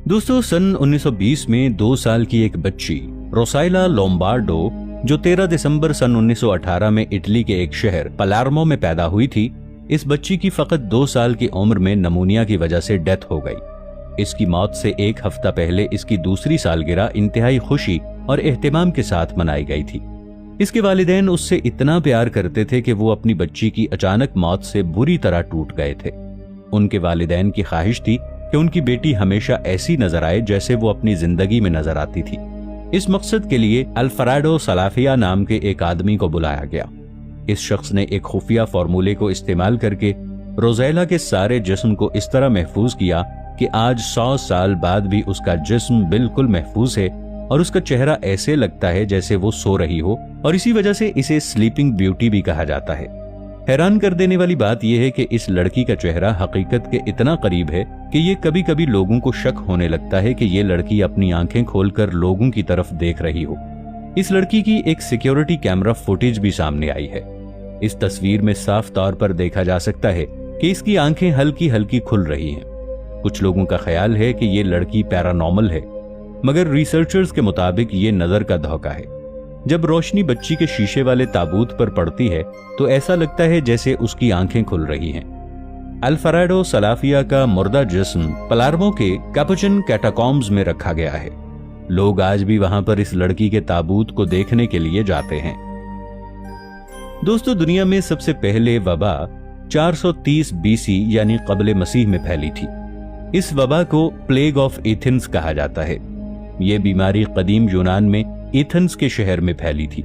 दोस्तों, सन 1920 में 2 साल की एक बच्ची रोसाइला लोम्बार्डो, जो 13 दिसंबर सन 1918 में इटली के एक शहर पलार्मो में पैदा हुई थी, इस बच्ची की फकत 2 साल की उम्र में नमूनिया की वजह से डेथ हो गई। इसकी मौत से एक हफ्ता पहले इसकी दूसरी सालगिरह इंतहाई खुशी और एहतमाम के साथ मनाई गई थी। इसके वालिदैन उससे इतना प्यार करते थे कि वो अपनी बच्ची की अचानक मौत से बुरी तरह टूट गए थे। उनके वालिदैन की ख्वाहिश थी कि उनकी बेटी हमेशा ऐसी नजर आए जैसे वो अपनी जिंदगी में नजर आती थी। इस मकसद के लिए अल्फ्रेडो सलाफिया नाम के एक आदमी को बुलाया गया। इस शख्स ने एक खुफिया फार्मूले को इस्तेमाल करके रोज़ैला के सारे जिस्म को इस तरह महफूज किया कि आज 100 साल बाद भी उसका जिस्म बिल्कुल महफूज है और उसका चेहरा ऐसे लगता है जैसे वो सो रही हो, और इसी वजह से इसे स्लीपिंग ब्यूटी भी कहा जाता है। हैरान कर देने वाली बात यह है कि इस लड़की का चेहरा हकीकत के इतना करीब है कि ये कभी कभी लोगों को शक होने लगता है कि ये लड़की अपनी आंखें खोलकर लोगों की तरफ देख रही हो। इस लड़की की एक सिक्योरिटी कैमरा फुटेज भी सामने आई है। इस तस्वीर में साफ तौर पर देखा जा सकता है कि इसकी आंखें हल्की हल्की खुल रही हैं। कुछ लोगों का ख्याल है कि ये लड़की पैरानॉर्मल है, मगर रिसर्चर्स के मुताबिक ये नजर का धोखा है। जब रोशनी बच्ची के शीशे वाले ताबूत पर पड़ती है तो ऐसा लगता है जैसे उसकी आंखें खुल रही हैं। अल्फ्रेडो सलाफिया का मुर्दा जिस्म पलार्मो के कैपुचिन कैटाकॉम्ब्स में रखा गया है। लोग आज भी वहां पर इस लड़की के ताबूत को देखने के लिए जाते हैं। दोस्तों, दुनिया में सबसे पहले वबा 430 बीसी यानी कब्ले मसीह में फैली थी। इस वबा को प्लेग ऑफ एथेंस कहा जाता है। यह बीमारी कदीम यूनान में एथेंस के शहर में फैली थी।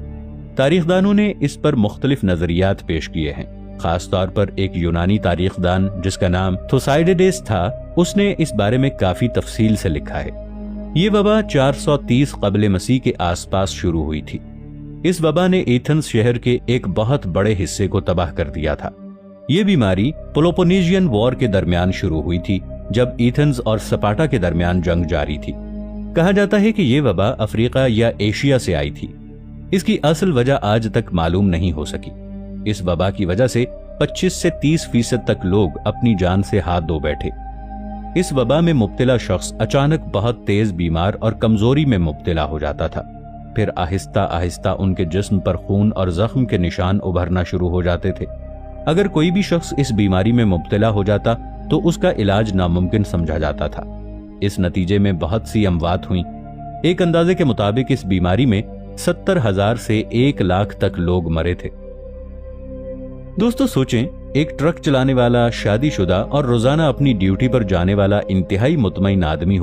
तारीखदानों ने इस पर मुख्तलिफ नजरियात पेश किए हैं। खास तौर पर एक यूनानी तारीखदान जिसका नाम थुसाइडिडेस था, उसने इस बारे में काफी तफसील से लिखा है। ये वबा 430 कब्ले मसीह के आसपास शुरू हुई थी। इस वबा ने एथेंस शहर के एक बहुत बड़े हिस्से को तबाह कर दिया था। ये बीमारी पेलोपोनेशियन वॉर के दरमियान शुरू हुई थी, जब एथेंस और स्पार्टा के दरमियान जंग जारी थी। कहा जाता है कि यह वबा अफ्रीका या एशिया से आई थी। इसकी असल वजह आज तक मालूम नहीं हो सकी। इस वबा की वजह से 25 से 30% तक लोग अपनी जान से हाथ धो बैठे। इस वबा में मुब्तला शख्स अचानक बहुत तेज बीमार और कमजोरी में मुब्तला हो जाता था। फिर आहिस्ता आहिस्ता उनके जिस्म पर खून और जख्म के निशान उभरना शुरू हो जाते थे। अगर कोई भी शख्स इस बीमारी में मुब्तला हो जाता तो उसका इलाज नामुमकिन समझा जाता था। इस नतीजे में बहुत सी अमवात हुई। एक अंदाजे के मुताबिक इस बीमारी में 70,000 से 1 लाख तक लोग मरे थे। दोस्तों, सोचें, एक ट्रक चलाने वाला, शादीशुदा और रोजाना अपनी ड्यूटी पर जाने वाला इंतहाई मुतमईन आदमी